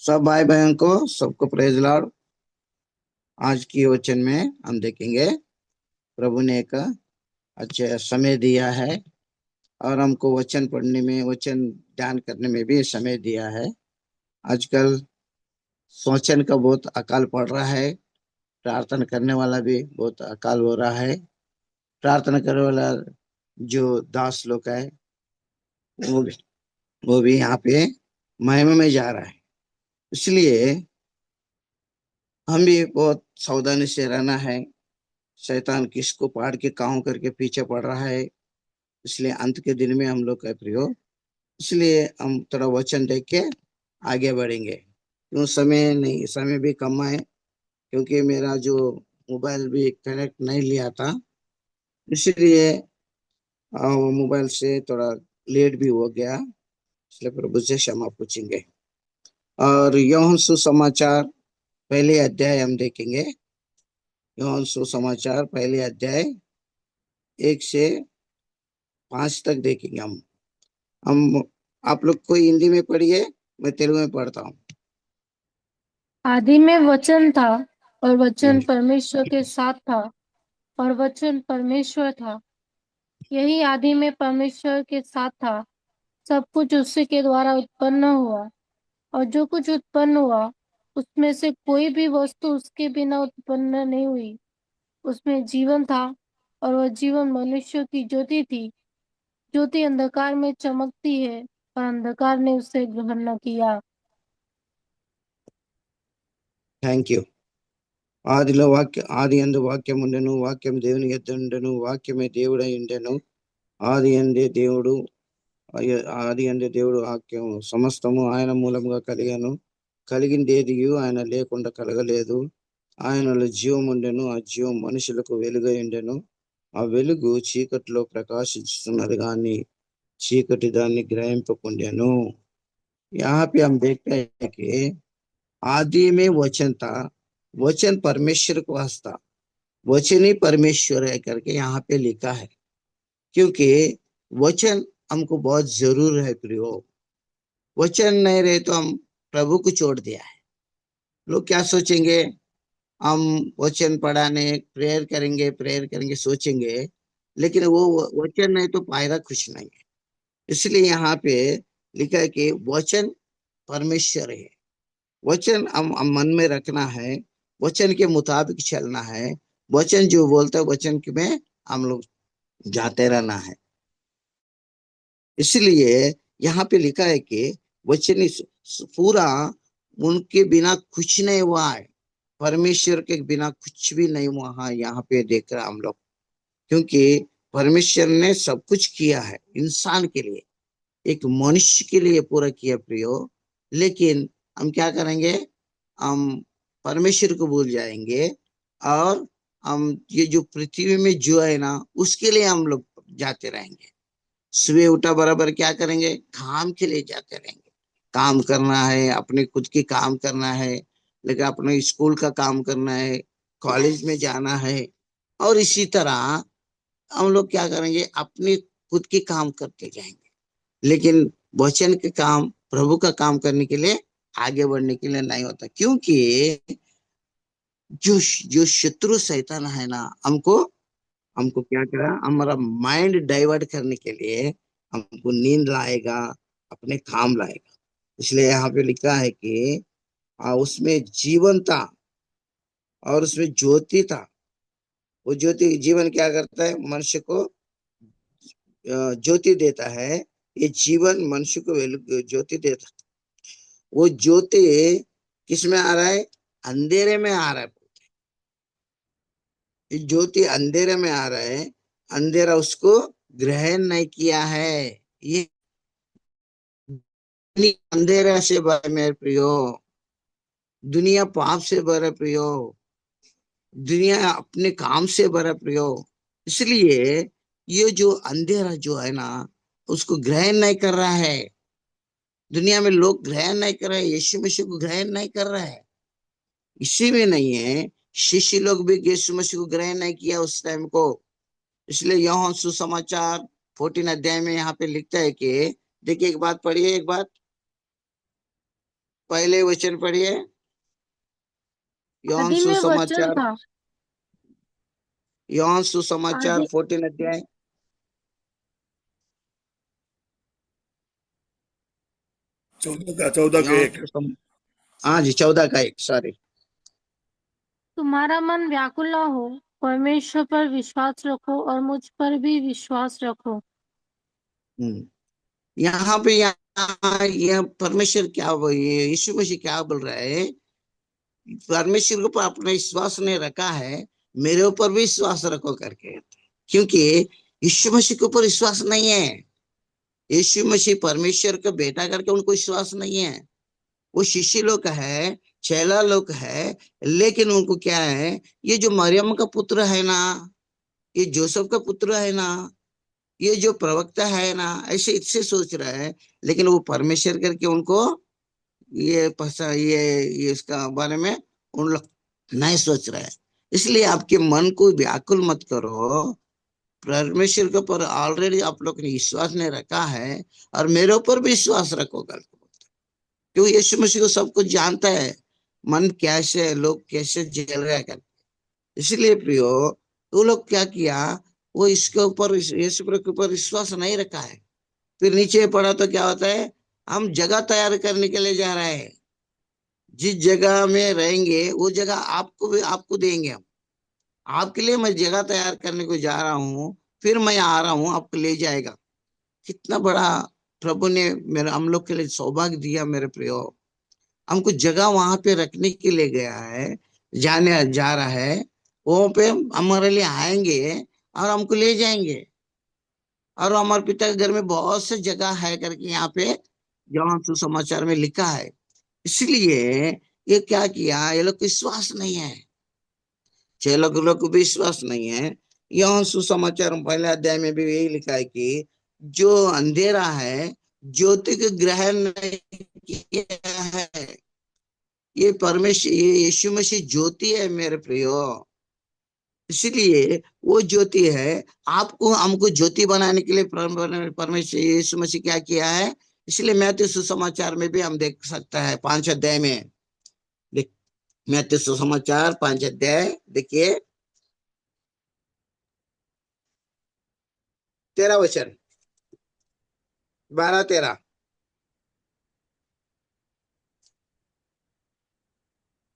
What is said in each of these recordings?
सब भाई बहन को सबको प्रेज लॉर्ड। आज की वचन में हम देखेंगे प्रभु ने एक अच्छा समय दिया है और हमको वचन पढ़ने में वचन ध्यान करने में भी समय दिया है। आजकल वचन का बहुत अकाल पड़ रहा है। प्रार्थना करने वाला भी बहुत अकाल हो रहा है। प्रार्थना करने वाला जो दास लोग है वो भी वो भी यहाँ पे महिमा में जा रहा है। इसलिए हम भी बहुत सावधानी से रहना है। शैतान किसको पहाड़ के काहों करके पीछे पड़ रहा है। इसलिए अंत के दिन में हम लोग का प्रयोग, इसलिए हम थोड़ा वचन देख के आगे बढ़ेंगे। क्यों समय नहीं, समय भी कम है क्योंकि मेरा जो मोबाइल भी कनेक्ट नहीं लिया था, इसलिए मोबाइल से थोड़ा लेट भी हो गया। इसलिए प्रभु से क्षमा पूछेंगे। और यौन सुसमाचार पहले अध्याय हम देखेंगे। यौन सुसमाचार पहले अध्याय 1 से 5 तक देखेंगे हम आप लोग कोई हिंदी में पढ़िए, मैं तेलुगु में पढ़ता हूँ। आदि में वचन था और वचन परमेश्वर के साथ था और वचन परमेश्वर था। यही आदि में परमेश्वर के साथ था। सब कुछ उसी के द्वारा उत्पन्न हुआ और जो कुछ उत्पन्न हुआ उसमें से कोई भी वस्तु उसके बिना उत्पन्न नहीं हुई। उसमें जीवन था और वह जीवन मनुष्य की ज्योति थी। ज्योति अंधकार में चमकती है और अंधकार ने उसे ग्रहण न किया। Thank you. ఆదిలో ఆది యందు వాక్యం ఉండెను, వాక్యం దేవుని యొద్ద ఉండెను, వాక్యమే దేవుడై ఉండెను. ఆది అందే దేవుడు, ఆది అందే దేవుడు వాక్యం. సమస్తము ఆయన మూలముగా కలిగాను. కలిగింది ఏదియు ఆయన లేకుండా కలగలేదు. ఆయనలో జీవం ఉండెను, ఆ జీవం మనుషులకు వెలుగై ఉండెను. ఆ వెలుగు చీకటిలో ప్రకాశిస్తున్నది కానీ చీకటి దాన్ని గ్రహింపకుండెను. यहाँ पे हम देखते हैं कि आदि में वचन था, वचन परमेश्वर को हंसता, वचन ही परमेश्वर है करके यहाँ पे लिखा है। क्योंकि वचन हमको बहुत जरूर है प्रियो। वचन नहीं रहे तो हम प्रभु को छोड़ दिया है। लोग क्या सोचेंगे, हम वचन पढ़ाने प्रेयर करेंगे सोचेंगे, लेकिन वो वचन नहीं तो फायदा कुछ नहीं है। इसलिए यहाँ पे लिखा है कि वचन परमेश्वर है। वचन हम मन में रखना है, वचन के मुताबिक चलना है। वचन जो बोलता है वचन में हम लोग जाते रहना है। इसलिए यहाँ पे लिखा है कि वचन पूरा उनके बिना कुछ नहीं हुआ है। परमेश्वर के बिना कुछ भी नहीं हुआ है, यहाँ पे देख रहा हम लोग। क्योंकि परमेश्वर ने सब कुछ किया है इंसान के लिए, एक मनुष्य के लिए पूरा किया प्रियो। लेकिन हम क्या करेंगे, हम परमेश्वर को भूल जाएंगे और हम ये जो पृथ्वी में जो है ना उसके लिए हम लोग जाते रहेंगे। सुबह उठा बराबर क्या करेंगे, काम के लिए जाते रहेंगे। काम करना है, अपने खुद की काम करना है, लेकिन अपने स्कूल का काम करना है, कॉलेज में जाना है। और इसी तरह हम लोग क्या करेंगे, अपने खुद की काम करते जाएंगे। लेकिन वचन के काम, प्रभु का काम करने के लिए, आगे बढ़ने के लिए नहीं होता। क्योंकि जो जो शत्रु शैतान है ना, हमको हमको क्या करा, हमारा माइंड डाइवर्ट करने के लिए हमको नींद लाएगा, अपने काम लाएगा। इसलिए यहाँ पे लिखा है कि उसमें जीवन था और उसमें ज्योति था। वो ज्योति, जीवन क्या करता है, मनुष्य को ज्योति देता है। ये जीवन मनुष्य को ज्योति देता है। वो ज्योति किस में आ रहा है, अंधेरे में आ रहा है। ये ज्योति अंधेरे में आ रहा है, अंधेरा उसको ग्रहण नहीं किया है। ये अंधेरा से भरे मेरे प्रियो, दुनिया पाप से भरे प्रियो, दुनिया अपने काम से भरा प्रियो। इसलिए ये जो अंधेरा जो है ना उसको ग्रहण नहीं कर रहा है। दुनिया में लोग ग्रहण नहीं कर रहे हैं, यीशु मसीह को ग्रहण नहीं कर रहा है। इसी में नहीं है, शिष्य लोग भी यीशु मसीह को ग्रहण नहीं किया उस टाइम को। इसलिए यूहन्ना सुसमाचार 14 अध्याय में यहाँ पे लिखता है कि, देखिए एक बात पढ़िए, एक बात पहले वचन पढ़िए, यौन आदि में वचन सुसमाचार, था। यौन सुसमाचार आदि 14 अध्याय। 14 का यौन 1। हाँ जी, 14 का 1, सॉरी। तुम्हारा मन व्याकुल ना हो, परमेश्वर पर विश्वास रखो और मुझ पर भी विश्वास रखो। हम्म। यहाँ पे, यहाँ यह परमेश्वर क्या ये यीशु मसीह क्या बोल रहा है? परमेश्वर के ऊपर अपना विश्वास नहीं रखा है, मेरे ऊपर भी विश्वास रखो करके। क्योंकि यीशु मसीह के ऊपर विश्वास नहीं है। यीशु मसीह परमेश्वर का बेटा करके उनको विश्वास नहीं है। वो शिष्य लोग है, चेला लोग है, लेकिन उनको क्या है, ये जो मरियम का पुत्र है ना, ये जोसेफ का पुत्र है ना, ये जो प्रवक्ता है ना, ऐसे इससे सोच रहा है। लेकिन वो परमेश्वर करके उनको ये इसका बारे में उन लोग नहीं सोच रहे हैं। इसलिए आपके मन को व्याकुल मत करो। परमेश्वर के ऊपर ऑलरेडी आप लोग ने विश्वास नहीं रखा है, और मेरे ऊपर भी विश्वास रखो कल को। क्योंकि यीशु मसीह को सब कुछ जानता है, मन कैसे, लोग कैसे झेल रहे हैं। इसलिए प्रियो, वो लोग क्या किया, वो इसके ऊपर, यीशु के ऊपर विश्वास नहीं रखा है। फिर नीचे पढ़ा तो क्या होता है, हम जगह तैयार करने के लिए जा रहे हैं। जिस जगह में रहेंगे वो जगह आपको भी, आपको देंगे हम। आपके लिए मैं जगह तैयार करने को जा रहा हूँ, फिर मैं आ रहा हूँ, आपको ले जाएगा। कितना बड़ा प्रभु ने मेरे हम लोग के लिए सौभाग्य दिया मेरे प्रियो। हमको जगह वहां पे रखने के लिए गया है, जाने जा रहा है। वहां पे हमारे लिए आएंगे और हमको ले जाएंगे। और हमारे पिता के घर में बहुत से जगह है करके यहाँ पे जवान सुसमाचार में लिखा है। इसलिए ये क्या किया, ये लोग को विश्वास नहीं है। छह लोग को भी विश्वास नहीं है। यह सुसमाचार पहले अध्याय में भी यही लिखा है कि जो अंधेरा है, ज्योति को ग्रहण नहीं किया है। ये परमेश्वर, ये यीशु मसीह ज्योति है मेरे प्रियो। इसलिए वो ज्योति है। आपको हमको ज्योति बनाने के लिए परमेश्वर यीशु मसीह क्या किया है? इसलिए मैथ्यू सुसमाचार में भी हम देख सकता है 5 अध्याय में। देख, मैथ्यू सुसमाचार 5 अध्याय देखिए, 13 वचन, 12-13।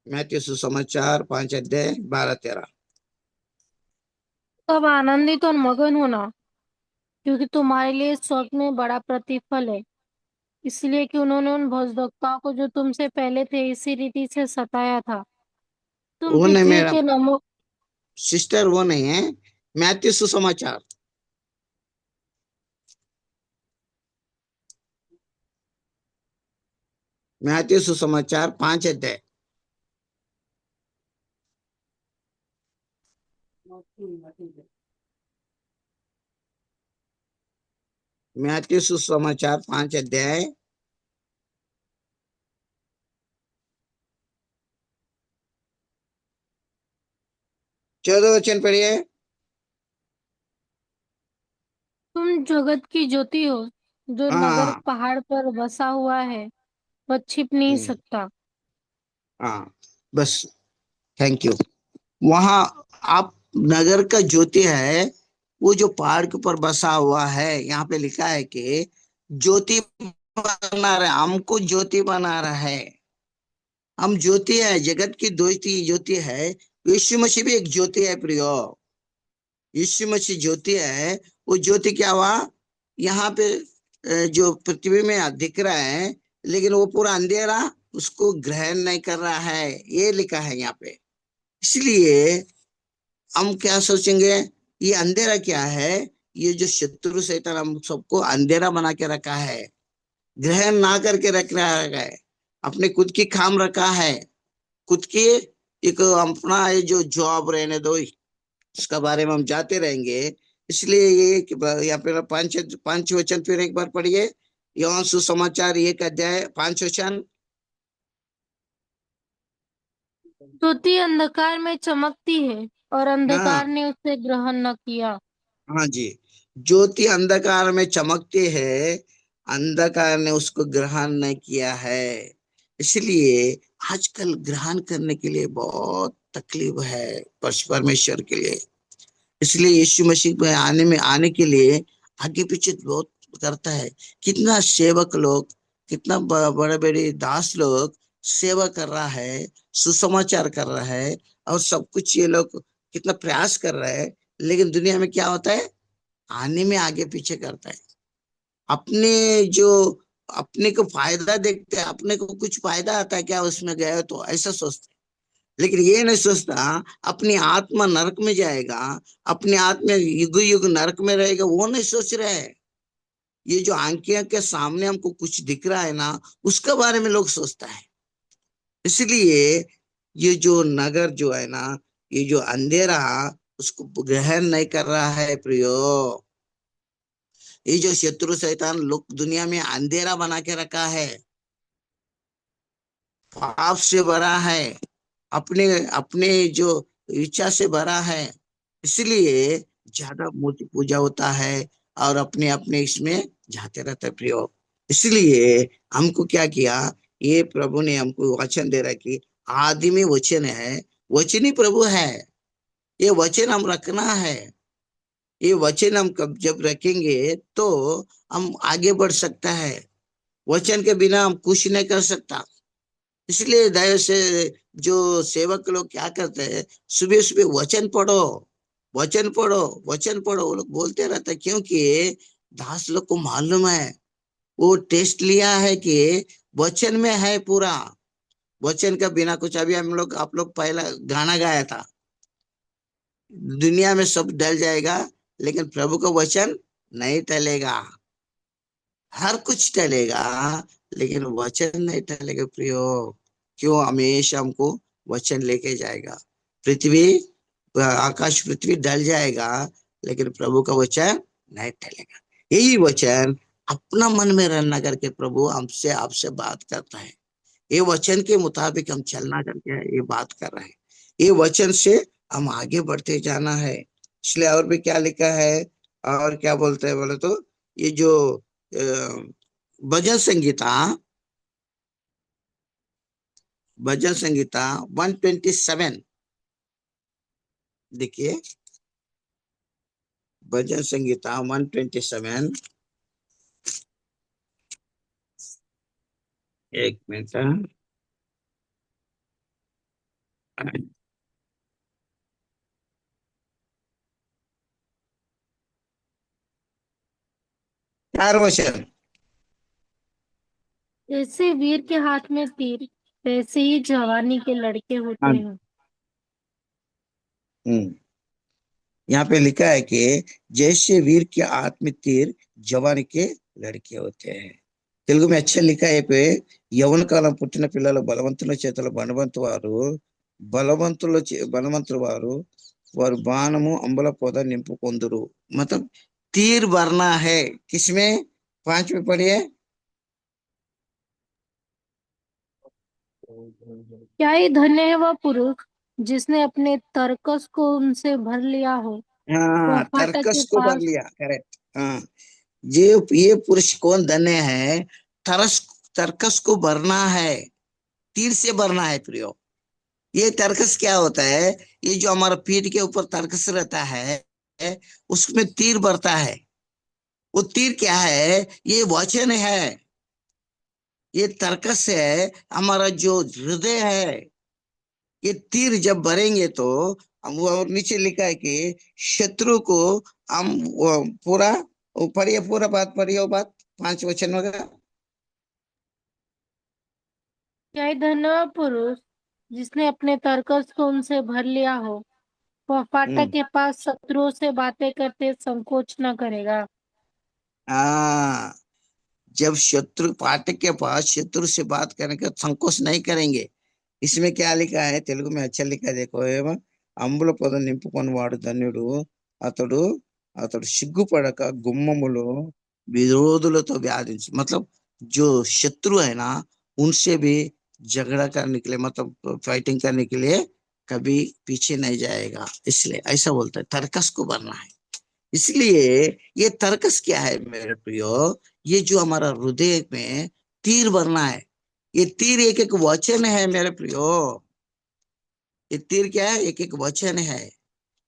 मैथ्यू सुसमाचार 5 अध्याय 12-13। तब आनंदित और मगन होना, क्योंकि तुम्हारे लिए स्वर्ग में बड़ा प्रतिफल है। इसलिए कि उन्होंने उन भक्तों को जो तुमसे पहले थे इसी रीति से सताया था। तुम वो नहीं पृथ्वी मेरा के नमक। सिस्टर, वो नहीं है। मैथ्यू सुसमाचार, मैथ्यू सुसमाचार 5 अध्याय। मैथ्यू सुसमाचार 5 अध्याय, 14 वचन पढ़िए। तुम जगत की ज्योति हो। जो नगर हाँ। पहाड़ पर बसा हुआ है वह छिप नहीं हम्म, सकता। हाँ, बस, थैंक यू। वहां आप नगर का ज्योति है, वो जो पहाड़ के ऊपर बसा हुआ है। यहाँ पे लिखा है कि ज्योति बना रहा है, हमको ज्योति बना रहा है। हम ज्योति है, जगत की ज्योति ज्योति है। यीशु मसीह भी एक ज्योति है प्रियो। यीशु मसीह ज्योति है। वो ज्योति क्या हुआ, यहाँ पे जो पृथ्वी में दिख रहा है, लेकिन वो पूरा अंधेरा उसको ग्रहण नहीं कर रहा है, ये लिखा है यहाँ पे। इसलिए हम क्या सोचेंगे, ये अंधेरा क्या है? ये जो शत्रु शैतान हम सबको अंधेरा बना के रखा है, ग्रहण ना करके रख रहा है, अपने खुद की काम रखा है, खुद की एक अपना ये जो जॉब रहने दो, इसका बारे में हम जाते रहेंगे। इसलिए ये यहाँ पे 5 वचन फिर एक बार पढ़िए। यौन सुसमाचार 1 अध्याय 5 वचन। ज्योति अंधकार में चमकती है और हाँ, अंधकार ने उसे ग्रहण न किया। हाँ जी। ज्योति अंधकार में चमकती है, अंधकार ने उसको ग्रहण नहीं किया है। इसलिए आजकल ग्रहण करने के लिए बहुत तकलीफ है परमेश्वर के लिए। इसलिए यीशु मसीह में आने के लिए आगे पीछे बहुत करता है। कितना सेवक लोग, कितना बड़े बड़े दास लोग सेवा कर रहा है, सुसमाचार कर रहा है, और सब कुछ ये लोग कितना प्रयास कर रहा है। लेकिन दुनिया में क्या होता है, आने में आगे पीछे करता है। अपने जो अपने को फायदा देखते हैं, अपने को कुछ फायदा आता है क्या उसमें गए तो ऐसा सोचते हैं। लेकिन ये नहीं सोचता अपनी आत्मा नरक में जाएगा, अपने आत्मा युग युग नरक में रहेगा, वो नहीं सोच रहे हैं। ये जो आंखें के सामने हमको कुछ दिख रहा है ना, उसके बारे में लोग सोचता है। इसलिए ये जो नगर जो है ना, ये जो अंधेरा, उसको ग्रहण नहीं कर रहा है प्रियो। ये जो शत्रु शैतान लोग दुनिया में अंधेरा बना के रखा है, पाप से भरा है, अपने अपने जो इच्छा से भरा है, इसलिए ज्यादा मूर्ति पूजा होता है और अपने अपने इसमें जाते रहते हैं प्रियो। इसलिए हमको क्या किया, ये प्रभु ने हमको वचन दे रहा कि आदि में वचन है, वचन ही प्रभु है। ये वचन हम रखना है। ये वचन हम कब जब रखेंगे तो हम आगे बढ़ सकता है। वचन के बिना हम कुछ नहीं कर सकता। इसलिए दया से जो सेवक लोग क्या करते हैं, सुबह सुबह वचन पढ़ो, वचन पढ़ो, वचन पढ़ो, वो लोग बोलते रहते हैं। क्योंकि दास लोग को मालूम है, वो टेस्ट लिया है कि वचन में है पूरा। वचन का बिना कुछ, अभी हम लोग आप लोग पहला गाना गाया था, दुनिया में सब डल जाएगा लेकिन प्रभु का वचन नहीं टलेगा। हर कुछ टलेगा लेकिन वचन नहीं टलेगा प्रियो। क्यों, हमेशा हमको वचन लेके जाएगा। पृथ्वी, आकाश पृथ्वी डल जाएगा लेकिन प्रभु का वचन नहीं टलेगा। यही वचन अपना मन में रहना करके प्रभु हमसे आपसे बात करता है। ये वचन के मुताबिक हम चलना करके ये बात कर रहे हैं। ये वचन से हम आगे बढ़ते जाना है। इसलिए और भी क्या लिखा है, और क्या बोलते हैं बोले तो, ये जो भजन संगीता, भजन संगीता 127, देखिए भजन संगीता 127। एक मिनट, 4 वचन। जैसे वीर के हाथ में तीर, वैसे ही जवानी के लड़के होते हाँ। हैं। हम्म। यहाँ पे लिखा है कि जैसे वीर के हाथ में तीर, जवान के लड़के होते हैं। తెలుగు में अच्छा लिखा है पे, యవన కాలం పుట్టిన పిల్లలు బలవంతుల చేతుల బలవంతు వారు, బలవంతుల వారు వారు బాణము అంబల పొద నింపుకొందురు। मतलब तीर भरना है किसमें, 5 में पढ़िए। क्या ही धन्य है वह पुरुष जिसने अपने तरकस को उनसे भर लिया हो। वह हाँ, फाटक के तरकस को भर पास लिया, करेक्ट। हाँ, ये पुरुष कौन धन्य है, तरस तरकस को भरना है, तीर से भरना है प्रियो। ये तरकस क्या होता है, ये जो हमारा पीठ के ऊपर तरकस रहता है, उसमें तीर भरता है। वो तीर क्या है, ये वचन है, ये तर्कस है, हमारा जो हृदय है। ये तीर जब भरेंगे तो हम, वो और नीचे लिखा है कि शत्रु को हम वो पूरा, वो पढ़िए, पूरा बात पढ़िए, वो बात 5 वचन वगैरह। क्या ही धन्य है वह पुरुष जिसने अपने तरकस को उनसे भर लिया हो। वह फाटक हम्म। के पास शत्रुओं से बातें करते संकोच न करेगा। हाँ, जब शत्रु फाटक के पास शत्रु से बात करने का संकोच नहीं करेंगे। इसमें क्या लिखा है, तेलुगु में अच्छा लिखा है, देखो एवं అంబుల పొద నింపుకొని వాడు ధన్యుడు, అతడు అతడు సిగ్గుపడక గుమ్మములో विरोधुलతో व्याधिंच। मतलब जो शत्रु है ना, उनसे भी झगड़ा करने के लिए, मतलब फाइटिंग करने के लिए कभी पीछे नहीं जाएगा। इसलिए ऐसा बोलता है, तर्कस को भरना है। इसलिए ये तर्कस क्या है मेरे प्रियो, ये जो हमारा हृदय में तीर भरना है। ये तीर एक एक वचन है मेरे प्रियो। ये तीर क्या है? एक एक वचन है।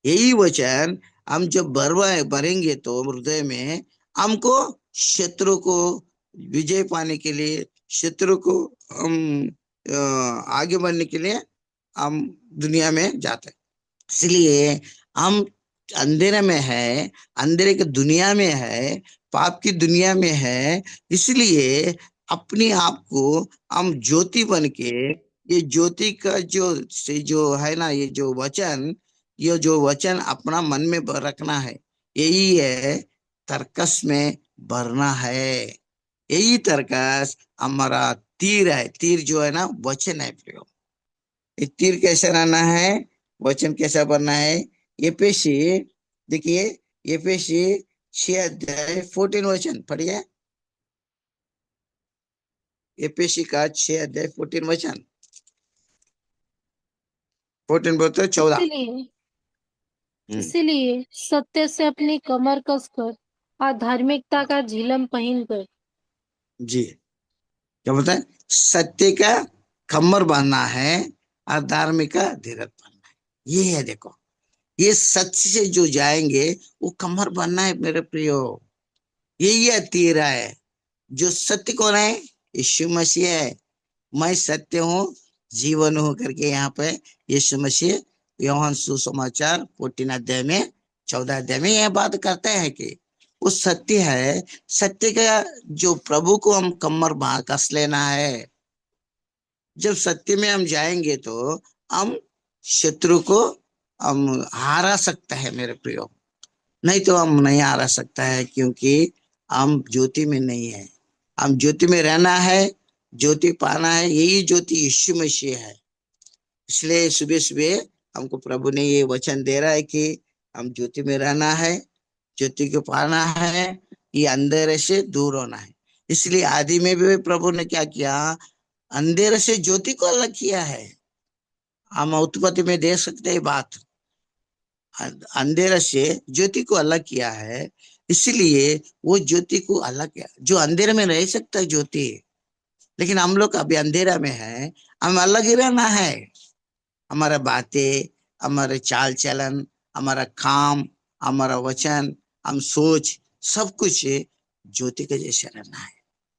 यही वचन हम जब भरेंगे तो हृदय में, हमको शत्रु को विजय पाने के लिए, शत्रु को हम आगे बढ़ने के लिए हम दुनिया में जाते हैं। इसलिए हम अंधेरे में है, अंधेरे की दुनिया में है, पाप की दुनिया में है। इसलिए अपने आप को हम ज्योति बन के, ये ज्योति का जो है ना, ये जो वचन अपना मन में रखना है। यही है तर्कस में भरना है। यही तर्कस हमारा तीर है। तीर जो है ना वचन है प्रियो। ये तीर कैसे रहना है, वचन कैसा बनना है? ये पेशी, देखिए, ये पेशी 6 अध्याय 14 वचन पढ़िए। ये पेशी का 6 अध्याय 14 वचन। 14 बोलते 14। इसीलिए हम्म। इसीलिए सत्य से अपनी कमर कसकर और धार्मिकता का झिलम पहनकर। जी, क्या बोलता है? सत्य का कमर बांधना है और धार्मिक का धीरज बांधना है। ये है, देखो, ये सच से जो जाएंगे वो कमर बांधना है मेरे प्रियो। यही है तीर है। जो सत्य कौन है? यीशु मसीह है। मैं सत्य हूँ, जीवन हूँ करके यहाँ पे यीशु मसीह यूहन्ना सुसमाचार 14 अध्याय में, 14 अध्याय में यह बात करते हैं कि वो सत्य है। सत्य का जो प्रभु को हम कमर बांध कस लेना है। जब सत्य में हम जाएंगे तो हम शत्रु को हम हारा सकते हैं मेरे प्रियो। नहीं तो हम नहीं हारा सकता है, क्योंकि हम ज्योति में नहीं है। हम ज्योति में रहना है, ज्योति पाना है। यही ज्योति यीशु मसीह है। इसलिए सुबह सुबह हमको प्रभु ने ये वचन दे रहा है कि हम ज्योति में रहना है, ज्योति को पाना है, ये अंधेरे से दूर होना है। इसलिए आदि में भी प्रभु ने क्या किया? अंधेरे से ज्योति को अलग किया है। हम उत्पत्ति में देख सकते हैं बात। अंधेरे से ज्योति को अलग किया है। इसलिए वो ज्योति को अलग किया। जो अंधेरे में रह सकता है ज्योति, लेकिन हम लोग अभी अंधेरा में है। हम अलग ही रहना है। हमारा बातें, हमारे चाल चलन, हमारा काम, हमारा वचन, हम सोच, सब कुछ ज्योति के जैसे रहना है।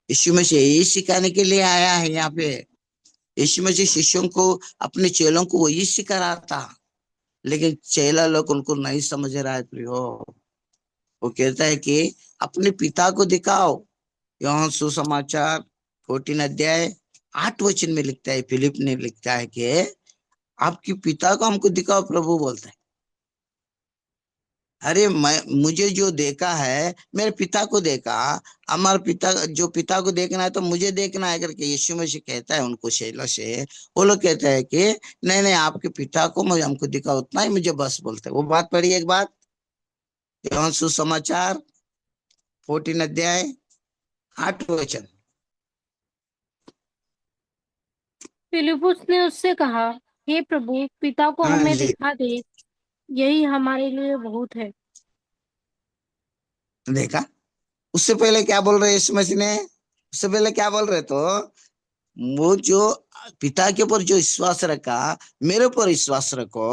यीशु मसीह यही सिखाने के लिए आया है यहाँ पे। यीशु मसीह शिष्यों को, अपने चेलों को वही सिखा रहा था। लेकिन चेला लोग उनको नहीं समझ रहा है प्रियो। वो कहता है कि अपने पिता को दिखाओ। यूहन्ना सुसमाचार 14 अध्याय 8 वचन में लिखता है, फिलिप ने लिखता है कि आपके पिता को हमको दिखाओ, प्रभु बोलता है। अरे मैं, मुझे जो देखा है मेरे पिता को देखा। हमारे पिता, जो पिता को देखना है तो मुझे देखना है करके यीशु मसीह कहता है उनको शैलो से। वो लोग कहते हैं कि नहीं नहीं, आपके पिता को मुझे हमको दिखा, उतना ही मुझे बस बोलते हैं। वो बात पढ़ी एक बात, यूहन्ना सुसमाचार 14 अध्याय 8 वचन। फिलिपुस ने उससे कहा, हे प्रभु, पिता को हाँ हमें जी। दिखा दे, यही हमारे लिए बहुत है। देखा, उससे पहले क्या बोल रहे यीशु मसीह ने? उससे पहले क्या बोल रहे? तो वो जो पिता के ऊपर जो विश्वास रखा, मेरे ऊपर विश्वास रखो।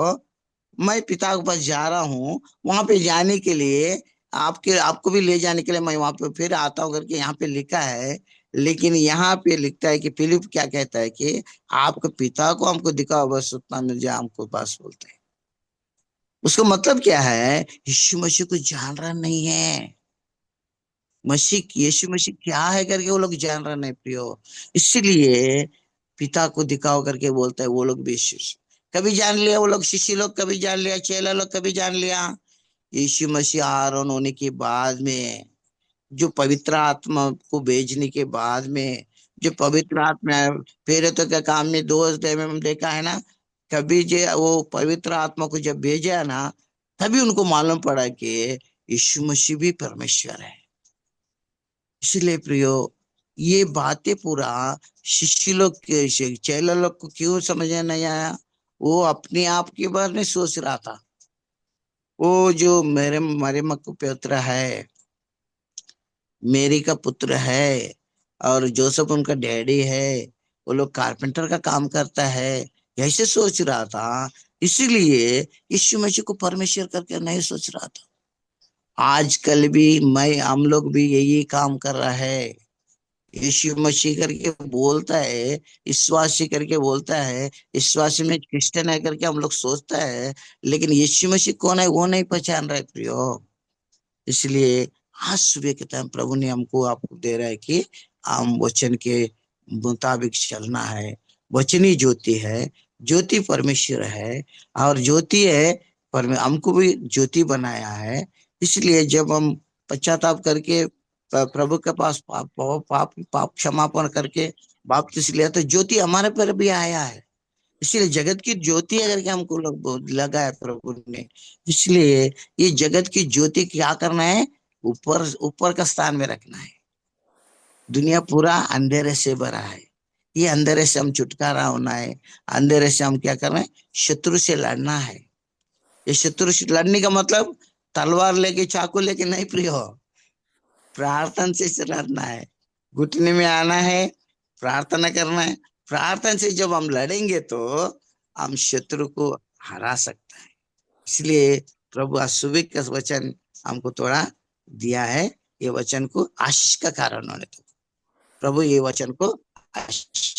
मैं पिता के पास जा रहा हूँ, वहां पे जाने के लिए, आपको भी ले जाने के लिए मैं वहां पे फिर आता हूँ करके यहाँ पे लिखा है। लेकिन यहाँ पे लिखता है कि फिलिप क्या कहता है कि आपके पिता को हमको दिखाओ, बस उतना मिल जाए हमको, बस बोलते हैं। उसका मतलब क्या है? यीशु मसीह को जान रहा नहीं है। मसीह, यीशु मसीह क्या है करके वो लोग जान रहे नहीं प्रियो। इसलिए पिता को दिखाओ करके बोलता है। वो लोग भी शिष्य कभी जान लिया, वो लोग शिष्य लोग कभी जान लिया, चेला लोग कभी जान लिया। यीशु मसीह आरोन होने के बाद में, जो पवित्र आत्मा को भेजने के बाद में, जो पवित्र आत्मा फिर तो क्या काम में 2 अध्याय में हम देखा है ना, कभी जो वो पवित्र आत्मा को जब भेजा ना, तभी उनको मालूम पड़ा कि यीशु मसीह भी परमेश्वर है। इसलिए प्रियो, ये बातें पूरा शिष्य लोग के, चेला लोग को क्यों समझ में नहीं आया? वो अपने आप के बारे में सोच रहा था। वो जो मेरे मरियम का पुत्र है, मेरी का पुत्र है, और जोसेफ उनका डैडी है, वो लोग कारपेंटर का काम करता है, ऐसे सोच रहा था। इसीलिए यीशु मसीह को परमेश्वर करके नहीं सोच रहा था। आजकल भी हम लोग भी यही काम कर रहा है। यीशु मसीह करके बोलता है, विश्वासी करके बोलता है, विश्वासी में क्रिश्चियन है करके हम लोग सोचता है, लेकिन यीशु मसीह कौन है वो नहीं पहचान रहे प्रियो। इसलिए आज सुबह के टाइम प्रभु ने हमको आपको दे रहा है कि हम वचन के मुताबिक चलना है। वचनी ज्योति है, ज्योति परमेश्वर है, और ज्योति है हमको भी ज्योति बनाया है। इसलिए जब हम पश्चाताप करके प्रभु के पास पाप पाप पाप क्षमापण करके वापस लिया, तो ज्योति हमारे पर भी आया है। इसलिए जगत की ज्योति अगर के हमको लगा है प्रभु ने, इसलिए ये जगत की ज्योति क्या करना है, ऊपर ऊपर का स्थान में रखना है। दुनिया पूरा अंधेरे से भरा है, ये अंधेरे से हम छुटकारा होना है। अंधेरे से हम क्या करना है, शत्रु से लड़ना है। ये शत्रु से लड़ने का मतलब तलवार लेके चाकू लेके नहीं प्रिय हो, प्रार्थना से लड़ना है। घुटने में आना है, प्रार्थना करना है। प्रार्थना से जब हम लड़ेंगे तो हम शत्रु को हरा सकते हैं। इसलिए प्रभु आज सुबह का वचन हमको थोड़ा दिया है, ये वचन को आशीष का कारण होने दो। प्रभु ये वचन को आशीष